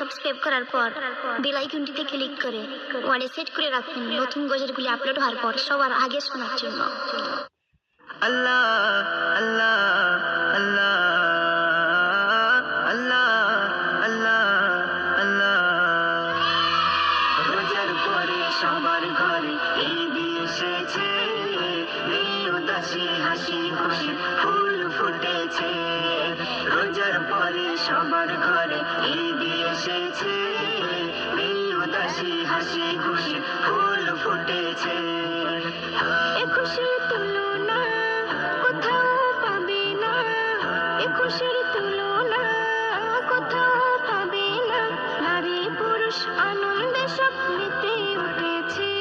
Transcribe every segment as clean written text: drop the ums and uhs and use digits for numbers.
Subscribe করার পর bell আইকনটিতে click করে ওয়ালে সেট করে রাখবেন নতুন গজলগুলি আপলোড হওয়ার পর সবার আগে শোনার জন্য। আল্লাহ আল্লাহ আল্লাহ আল্লাহ আল্লাহ আল্লাহ। রোজার পরে সবার ঘরে ঈদ এসেছে, এই উদাসী হাসি খুশি ফুল ফুটেছে। রোজার পরে সবার ঘরে ঈদ এসেছে, এই উদাসী হাসি খুশি ফুল ফুটেছে। এ খুশির তুলনা কোথাও পাবে না, এ খুশির তুলনা কোথাও পাবে না। নারী পুরুষ আনন্দে সব মেতে উঠেছে।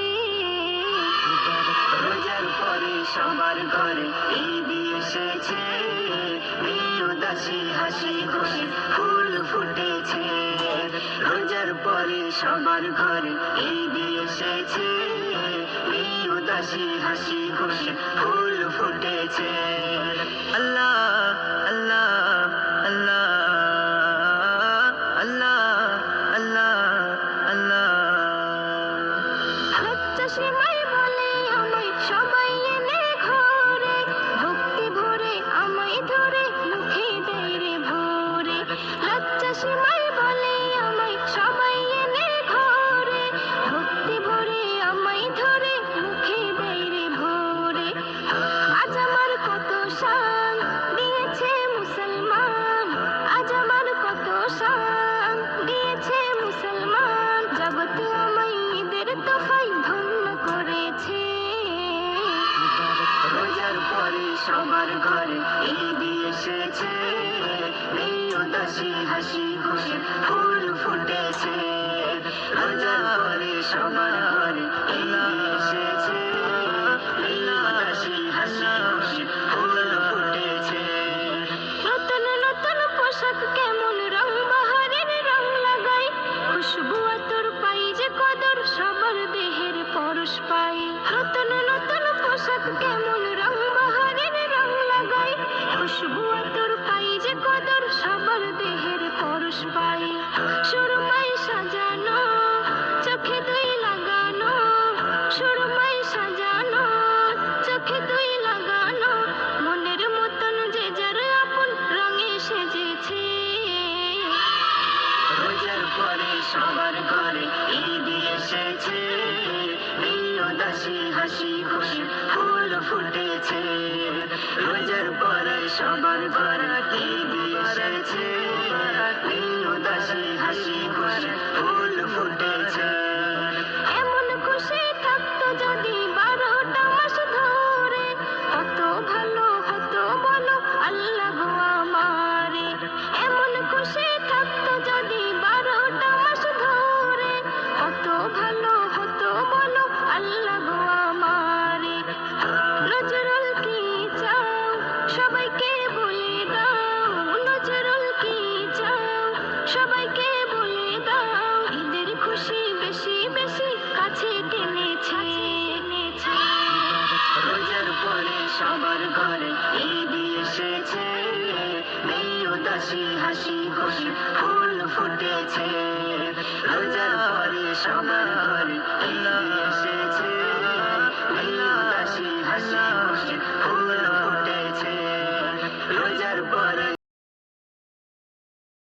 রোজার পরে সবার ঘরে ঈদ এসেছে, এই উদাসী হাসি খুশি ফুল ফুটেছে। রোজার পরে সবার ঘরে ঈদ এসেছে, এই উদাসী হাসি খুশি ফুল ফুটেছে। আল্লাহ আল্লাহ আল্লাহ আল্লাহ আল্লাহ আল্লাহ। লজ্জা সীমাই বলে আমায় সবাই এনে ঘরে, ভক্তি ভরে আমায় ধরে মুখে দেয় রে ভরে। লজ্জা সীমাই বলে আমায় সবাই এনে ঘরে, ভক্তি ভরে আমায় ধরে মুখে দেয় রে ভরে। আজ আমার কত শান দিয়েছে মুসলমান, আজ আমার কত শান দিয়েছে মুসলমান। জগৎ আমায় ঈদের তোফায় ধন্য করেছে। রোজার পরে সবার ঘরে ঈদ এসেছে, এই উদাসী হাসি খুশি ফুল ফুটেছে। রোজার পরে সবার ঘরে ঈদ এসেছে, এই উদাসী হাসি খুশি ফুল ফুটেছে। নতুন নতুন পোশাক কেমন রং বাহারের রং লাগাই, খুশবু আতর পাই যে কদর সবার দেহের পরশ পাই। নতুন নতুন পোশাক কেমন রং বাহারের রং লাগাই, খুশবু আতর পাই যে কদর সবার দেহের পরশ পাই। সুরমাই সাজানো চোখে দুই লাগানো, সুরমাই সাজানো চোখে দুই লাগানো। মনের মতন যে যার আপন রঙে সেজেছে। রোজার পরে সবার ঘরে ঈদ এসেছে, এই উদাসী হাসি খুশি ফুল ফুটেছে। রোজার পরে সবার ঘরে ঈদ এসেছে, এই উদাসী হাসি খুশি ফুল ফুটেছে। এমন খুশি থাকতো যদি 12টা মাস ধরে, কত ভালো হতো বলো আল্লাহ গো আমারে। এমন খুশি থাকতো যদি 12টা মাস ধরে, কত ভালো হতো বলো আল্লাহ গো আমারে। নজরুল কি চাও সবাইকে বলে দাও, নজরুল কি চাও সবাইকে বলে দাও। ঈদের খুশি বেশি বেশি কাছে টেনেছে। রোজার পরে সবার ঘরে ঈদ এসেছে, এই উদাসী হাসি খুশি ফুল ফুটেছে। রোজার পরে সবার